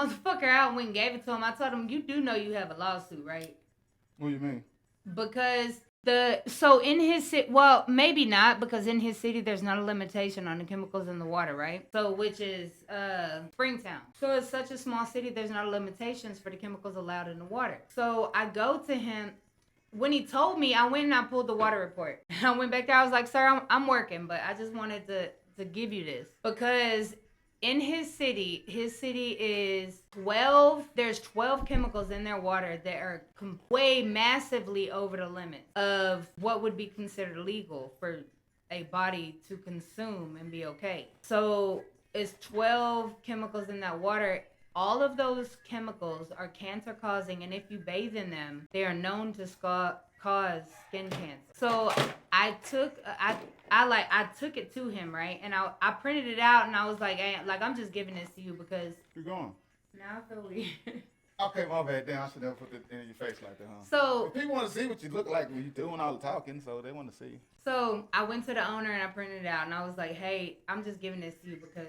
motherfucker out and went and gave it to him. I told him, you do know you have a lawsuit, right? What do you mean? Because in his city, well, maybe not, because in his city there's not a limitation on the chemicals in the water, right? So which is Springtown. So it's such a small city, there's not limitations for the chemicals allowed in the water. So I go to him. When he told me, I went and I pulled the water report. I went back there. I was like, sir, I'm working, but I just wanted to give you this because in his city is 12. There's 12 chemicals in their water that are way massively over the limit of what would be considered legal for a body to consume and be okay. So it's 12 chemicals in that water. All of those chemicals are cancer causing, and if you bathe in them, they are known to cause skin cancer. So I took I took it to him, right, and I printed it out, and I was like, hey, like I'm just giving this to you because you're going. Now I feel weird. Okay, my bad. Damn, I should never put it in your face like that, huh? So but people want to see what you look like when you're doing all the talking, so they want to see. So I went to the owner and I printed it out, and I was like, hey, I'm just giving this to you because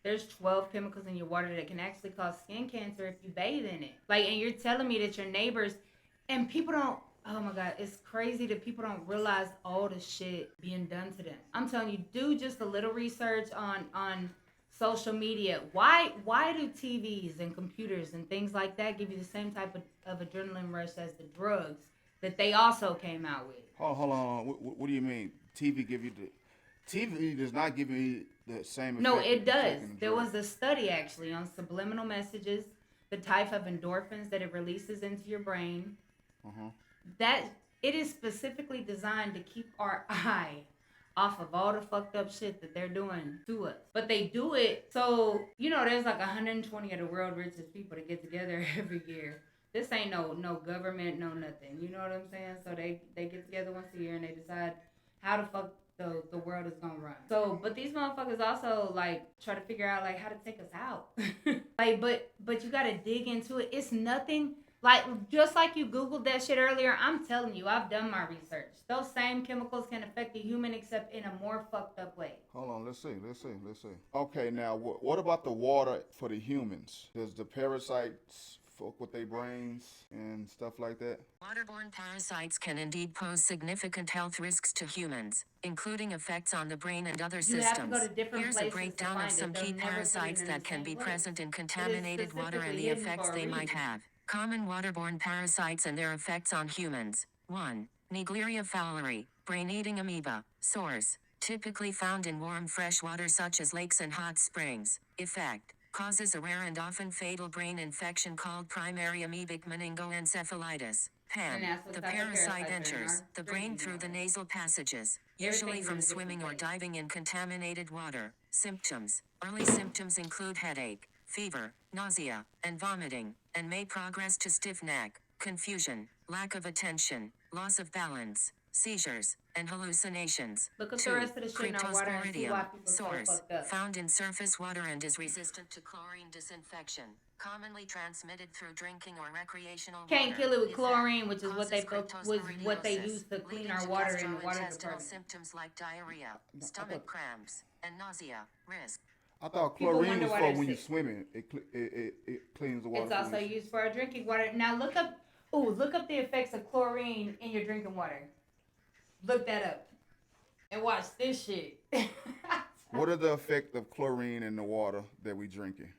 there's 12 chemicals in your water that can actually cause skin cancer if you bathe in it. Like, and you're telling me that your neighbors, and people don't, oh my God, it's crazy that people don't realize all the shit being done to them. I'm telling you, do just a little research on social media. Why do TVs and computers and things like that give you the same type of adrenaline rush as the drugs that they also came out with? Hold on. What do you mean? TV does not give you the same effect. No, it does. There was a study actually on subliminal messages, the type of endorphins that it releases into your brain. That it is specifically designed to keep our eye off of all the fucked up shit that they're doing to us. But they do it so, there's like 120 of the world richest people that get together every year. This ain't no government, no nothing. You know what I'm saying? So they get together once a year and they decide how the fuck the world is gonna run. So, but these motherfuckers also like try to figure out like how to take us out. Like, but you gotta dig into it. It's nothing like just like you Googled that shit earlier. I'm telling you, I've done my research. Those same chemicals can affect the human, except in a more fucked up way. Hold on, let's see. Okay, now what about the water for the humans? Does the parasites fuck with their brains and stuff like that? Waterborne parasites can indeed pose significant health risks to humans, including effects on the brain and other systems. Here's a breakdown of some key parasites that can be present in contaminated water and the effects they might have. Common waterborne parasites and their effects on humans. 1. Naegleria fowleri, brain-eating amoeba. Source: typically found in warm fresh water such as lakes and hot springs. Effect: causes a rare and often fatal brain infection called primary amoebic meningoencephalitis. PAM. The parasite enters the brain through the nasal passages, usually from swimming or diving in contaminated water. Symptoms: early symptoms include headache, fever, nausea, and vomiting, and may progress to stiff neck, confusion, lack of attention, loss of balance, seizures, and hallucinations. Look at the rest of the shit in our water and see why people Source: so fucked up. found in surface water and is resistant to chlorine disinfection. Commonly transmitted through drinking or recreational water. Can't kill it with chlorine, which is what they use to clean our water in the water department. Symptoms like diarrhea, stomach cramps, and nausea. Risk: I thought chlorine was for when you're swimming. It cleans the water. It's also used for our drinking water. Now look up the effects of chlorine in your drinking water. Look that up. And watch this shit. What are the effects of chlorine in the water that we drinking?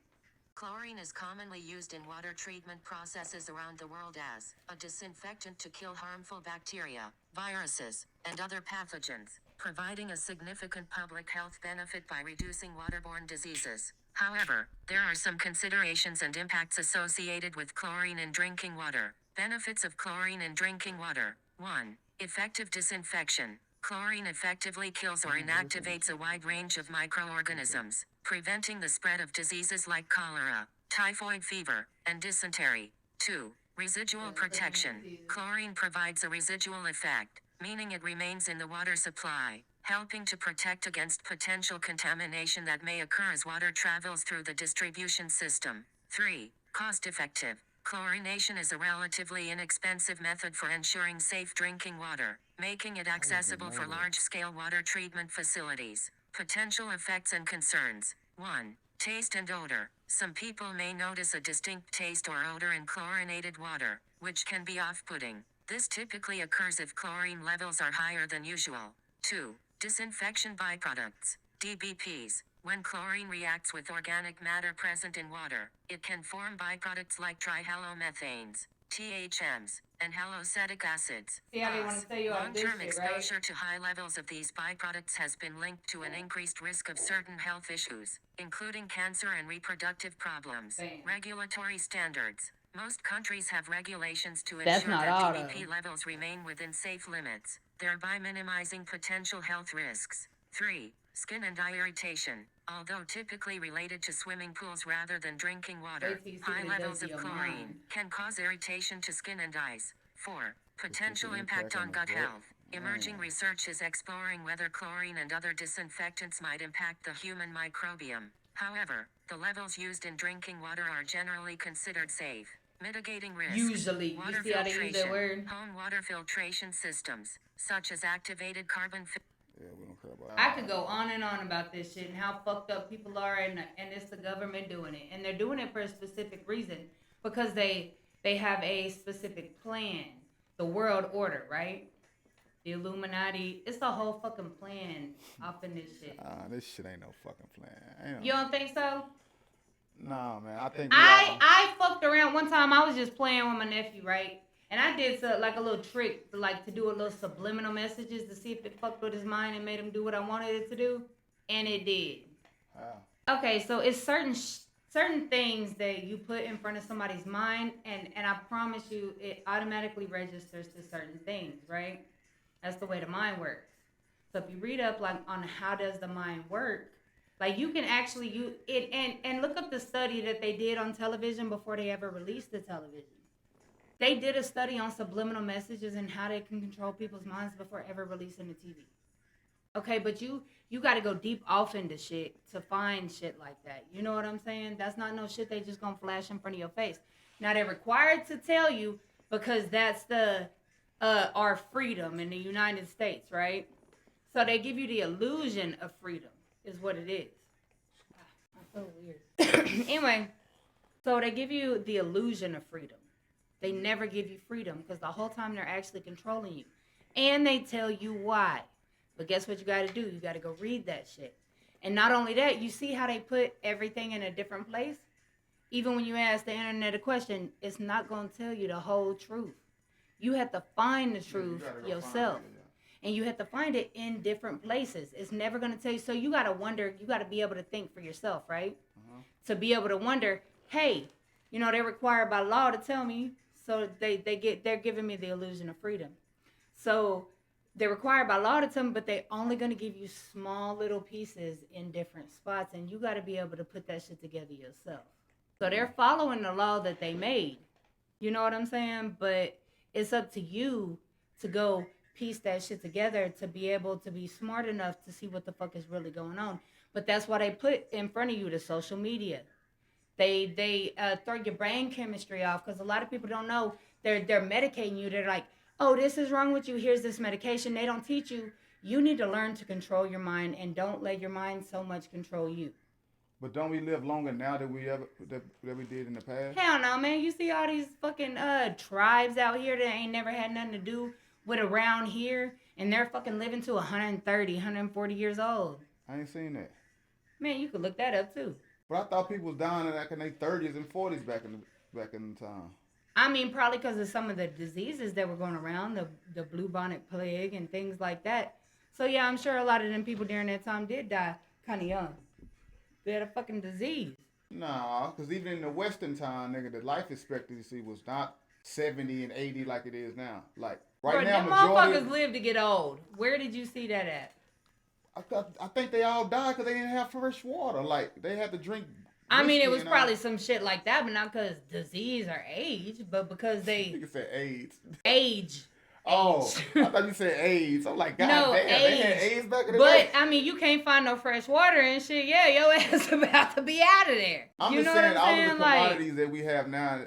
Chlorine is commonly used in water treatment processes around the world as a disinfectant to kill harmful bacteria, viruses, and other pathogens, providing a significant public health benefit by reducing waterborne diseases. However, there are some considerations and impacts associated with chlorine in drinking water. Benefits of chlorine in drinking water. 1. Effective disinfection. Chlorine effectively kills or inactivates a wide range of microorganisms, preventing the spread of diseases like cholera, typhoid fever, and dysentery. 2. Residual protection. Chlorine provides a residual effect, meaning it remains in the water supply, helping to protect against potential contamination that may occur as water travels through the distribution system. 3. Cost-effective. Chlorination is a relatively inexpensive method for ensuring safe drinking water, making it accessible for large-scale water treatment facilities. Potential effects and concerns. 1. Taste and odor. Some people may notice a distinct taste or odor in chlorinated water, which can be off-putting. This typically occurs if chlorine levels are higher than usual. 2. Disinfection byproducts. DBPs. When chlorine reacts with organic matter present in water, it can form byproducts like trihalomethanes, THMs, and haloacetic acids. See how they want to tell you all this Long-term shit, right? exposure to high levels of these byproducts has been linked to an increased risk of certain health issues, including cancer and reproductive problems. Bam. Regulatory standards. Most countries have regulations to That's ensure not that all, DBP though. levels remain within safe limits, thereby minimizing potential health risks. 3. Skin and eye irritation. Although typically related to swimming pools rather than drinking water, Wait till you see high what it does levels to of your chlorine mind. can cause irritation to skin and eyes. 4. Potential an impact impact on on the gut gut. health. Emerging Man. research is exploring whether chlorine and other disinfectants might impact the human microbiome. However, the levels used in drinking water are generally considered safe. Mitigating risks. Usually. You Water see how they use that filtration. word? Home water filtration systems, such as activated carbon Yeah, we don't care about I could go on and on about this shit and how fucked up people are, and it's the government doing it, and they're doing it for a specific reason because they have a specific plan, the world order, right? The Illuminati, it's a whole fucking plan off in this shit. This shit ain't no fucking plan. You don't think so? Nah, man. I think I fucked around one time. I was just playing with my nephew, right? And I did like a little trick, like to do a little subliminal messages to see if it fucked with his mind and made him do what I wanted it to do, and it did. Okay, so it's certain things that you put in front of somebody's mind, and I promise you, it automatically registers to certain things, right? That's the way the mind works. So if you read up like on how does the mind work, like you can actually use it and look up the study that they did on television before they ever released the television. They did a study on subliminal messages and how they can control people's minds before ever releasing the TV. Okay, but you got to go deep off into shit to find shit like that. You know what I'm saying? That's not no shit they just gonna flash in front of your face. Now they're required to tell you because that's the our freedom in the United States, right? So they give you the illusion of freedom, is what it is. That's so weird. Anyway, so they give you the illusion of freedom. They never give you freedom because the whole time they're actually controlling you. And they tell you why. But guess what you got to do? You got to go read that shit. And not only that, you see how they put everything in a different place? Even when you ask the internet a question, it's not going to tell you the whole truth. You have to find the truth yourself. And you have to find it in different places. It's never going to tell you. So you got to wonder, you got to be able to think for yourself, right? To be able to wonder, hey, you know, they're required by law to tell me. So they're giving me the illusion of freedom. So they're required by law to tell me, but they're only going to give you small little pieces in different spots. And you got to be able to put that shit together yourself. So they're following the law that they made. You know what I'm saying? But it's up to you to go piece that shit together to be able to be smart enough to see what the fuck is really going on. But that's why they put in front of you the social media. They throw your brain chemistry off because a lot of people don't know they're medicating you. They're like, oh, this is wrong with you. Here's this medication. They don't teach you. You need to learn to control your mind and don't let your mind so much control you. But don't we live longer now than we did in the past? Hell no, man. You see all these fucking tribes out here that ain't never had nothing to do with around here, and they're fucking living to 130, 140 years old. I ain't seen that. Man, you could look that up too. But I thought people was dying like in their 30s and 40s back in the time. I mean, probably because of some of the diseases that were going around, the bubonic plague and things like that. So yeah, I'm sure a lot of them people during that time did die kind of young. They had a fucking disease. Nah, because even in the Western time, nigga, the life expectancy was not 70 and 80 like it is now. Like right now, them majority motherfuckers live to get old. Where did you see that at? I think they all died because they didn't have fresh water. Like they had to drink. I mean, it was and probably some shit like that, but not because disease or age, but because they Nigga said AIDS. age. Oh, I thought you said AIDS. I'm like, God No, damn, they had AIDS. AIDS back in the But day. I mean, you can't find no fresh water and shit. Yeah, your ass about to be out of there. I'm You just know saying, what all I'm of saying? the commodities that we have now,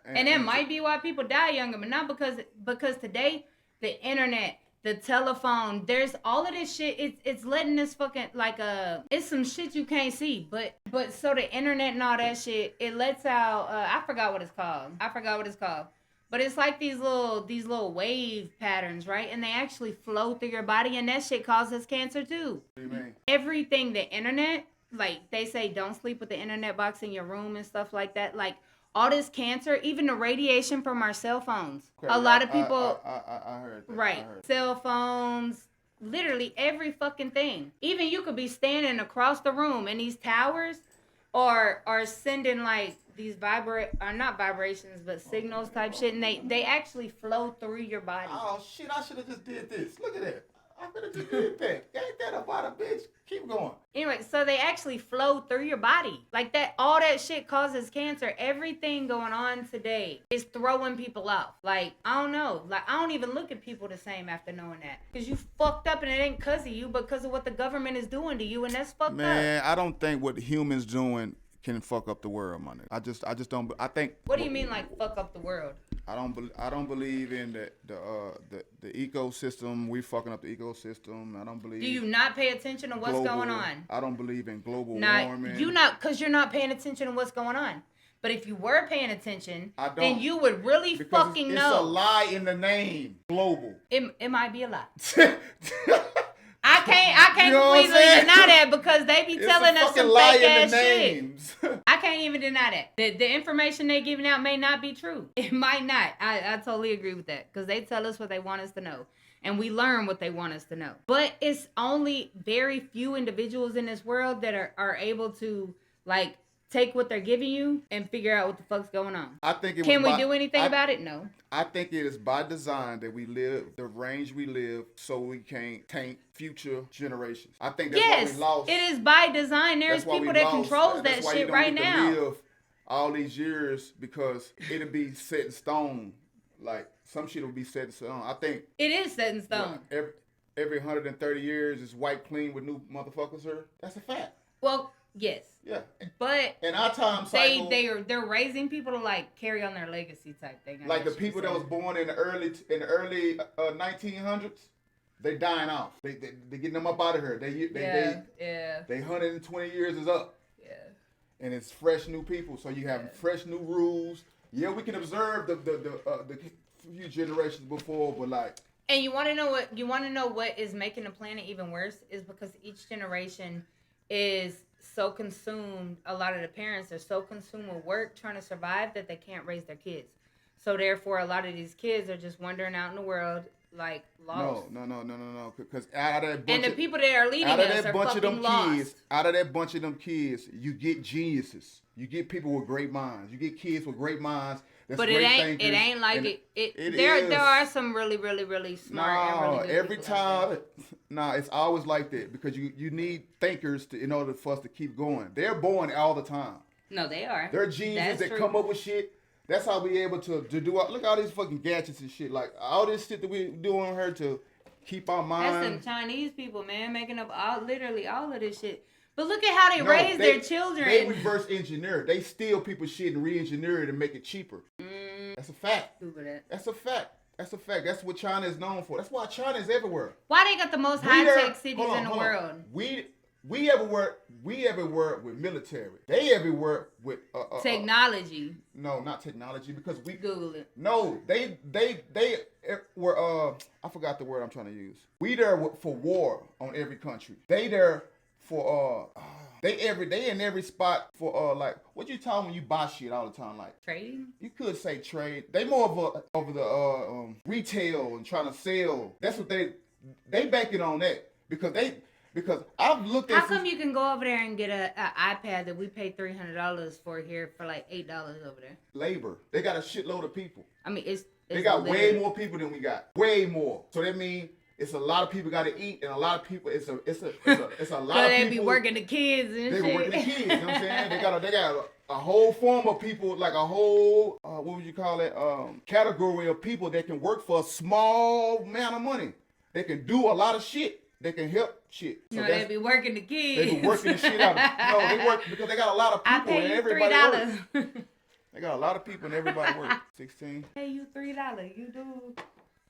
and that might be why people die younger, but not because today the internet the telephone. There's all of this shit. It's letting this fucking like it's some shit you can't see. But so the internet and all that shit, it lets out. I forgot what it's called. But it's like these little wave patterns, right? And they actually flow through your body, and that shit causes cancer too. What do you mean? Everything, the internet, like they say, don't sleep with the internet box in your room and stuff like that. Like all this cancer, even the radiation from our cell phones. Okay, A lot of people, I heard that. right? Cell phones, literally every fucking thing. Even you could be standing across the room, and these towers are sending like these not vibrations, but signals type shit, and they actually flow through your body. Oh shit! I should have just did this. Look at that. I could have just did that. Ain't that about a bitch? Keep going. Anyway, so they actually flow through your body. Like that, all that shit causes cancer. Everything going on today is throwing people off. Like, I don't know. Like, I don't even look at people the same after knowing that. Because you fucked up, and it ain't because of you, but because of what the government is doing to you, and that's fucked up. Man, I don't think what humans doing can fuck up the world, my nigga. I just don't. I think. What do you mean, like fuck up the world? I don't believe in the ecosystem. We fucking up the ecosystem. I don't believe. Do you not pay attention to what's going on? I don't believe in global warming. Because you're not paying attention to what's going on. But if you were paying attention, then you would really because fucking know. It's a lie in the name, global. It might be a lie. I can't You know what I'm completely saying? deny that because they be telling us some fake ass shit. I can't even deny that. The information they giving out may not be true. It might not. I totally agree with that because they tell us what they want us to know. And we learn what they want us to know. But it's only very few individuals in this world that are able to like take what they're giving you and figure out what the fuck's going on. I think Can we do anything about it? No. I think it is by design that we live the range we live so we can't taint future generations. I think that's why we lost. It is by design. There's people that controls that shit right now. Live all these years because it'll be set in stone. Like some shit will be set in stone. I think it is set in stone. Every 130 years is wiped clean with new motherfuckers here. That's a fact. Well, yes. Yeah. But in our time cycle, they're raising people to like carry on their legacy type thing. Like the people that was born in the early 1900s, they dying off. They getting them up out of here. They 120 years is up. Yeah. And it's fresh new people, so you have fresh new rules. Yeah, we can observe the few generations before, but like. And you want to know what is making the planet even worse is because each generation is so consumed. A lot of the parents are so consumed with work trying to survive that they can't raise their kids. So therefore, a lot of these kids are just wandering out in the world like lost. No. Because out of that bunch and the people that are leading us are fucking lost. Out of that bunch of them kids, you get geniuses. You get people with great minds. You get kids with great minds. But it ain't like there are some really, really, really smart and really good every time. It's always like that because you need thinkers in order for us to keep going. They're born all the time. No, they are. They're geniuses that come up with shit. That's how we able to do. Look at all these fucking gadgets and shit. Like all this shit that we do on her to keep our mind. That's some Chinese people, man, making up literally all of this shit. But look at how they raise their children. They reverse engineer. They steal people's shit and re-engineer it and make it cheaper. That's a fact. That's a fact. That's what China is known for. That's why China is everywhere. Why they got the most high-tech cities in the world? We everywhere with military. They everywhere with technology. No, not technology because we Google it. No, they were I forgot the word I'm trying to use. We there for war on every country. They there for they in every spot for like what you talking when you buy shit all the time, like trading. You could say trade. They more of the retail and trying to sell. That's what they banking on that because I've looked at. How come you can go over there and get an iPad that we pay $300 for here for like $8 over there? Labor. They got a shitload of people. I mean, they got way more people than we got. Way more. So that means it's a lot of people got to eat, and a lot of people. It's a lot so of people. They be working the kids and they shit. They working the kids. You know what I'm saying? They got a whole form of people, like a whole what would you call it? Category of people that can work for a small amount of money. They can do a lot of shit. They can help shit. So they be working the kids. They be working the shit out. They work because they got a lot of people and everybody works. They got a lot of people and everybody works. 16. Pay you $3. You do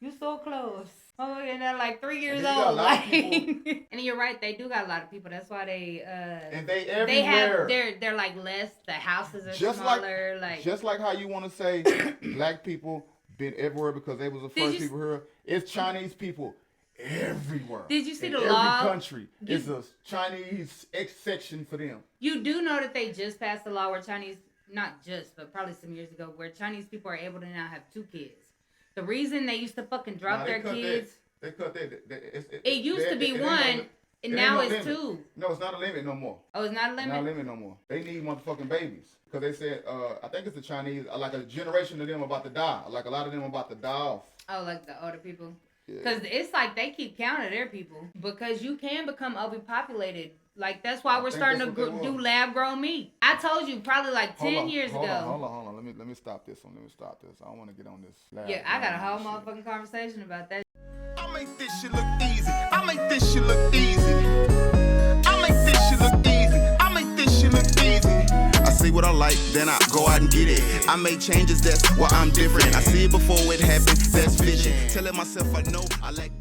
You so close. Oh, and they're like 3 years And old. Like, and you're right, they do got a lot of people. That's why they and they everywhere. They're like less. The houses are just smaller. Just like how you want to say black people been everywhere because they was the first people here. It's Chinese people everywhere. Did you see the law? Every country is a Chinese section for them. You do know that they just passed a law where Chinese, not just, but probably some years ago, where Chinese people are able to now have 2 kids. The reason they used to fucking drop their kids. They cut that. It used to be 1, and now it's 2. No, it's not a limit no more. Oh, it's not a limit? Not a limit no more. They need motherfucking babies. Because they said, I think it's the Chinese, like a generation of them about to die. Like a lot of them about to die off. Oh, like the older people? Because it's like they keep counting their people. Because you can become overpopulated. Like, that's why we're starting to do lab-grown meat. I told you probably like 10 years ago. Hold on. Let me stop this one. I don't want to get on this. I got a whole motherfucking conversation about that. I make this shit look easy. I make this shit look easy. I make this shit look easy. I make this shit look easy. I see what I like, then I go out and get it. I make changes, that's why I'm different. I see it before it happens, that's vision. Telling myself I know I like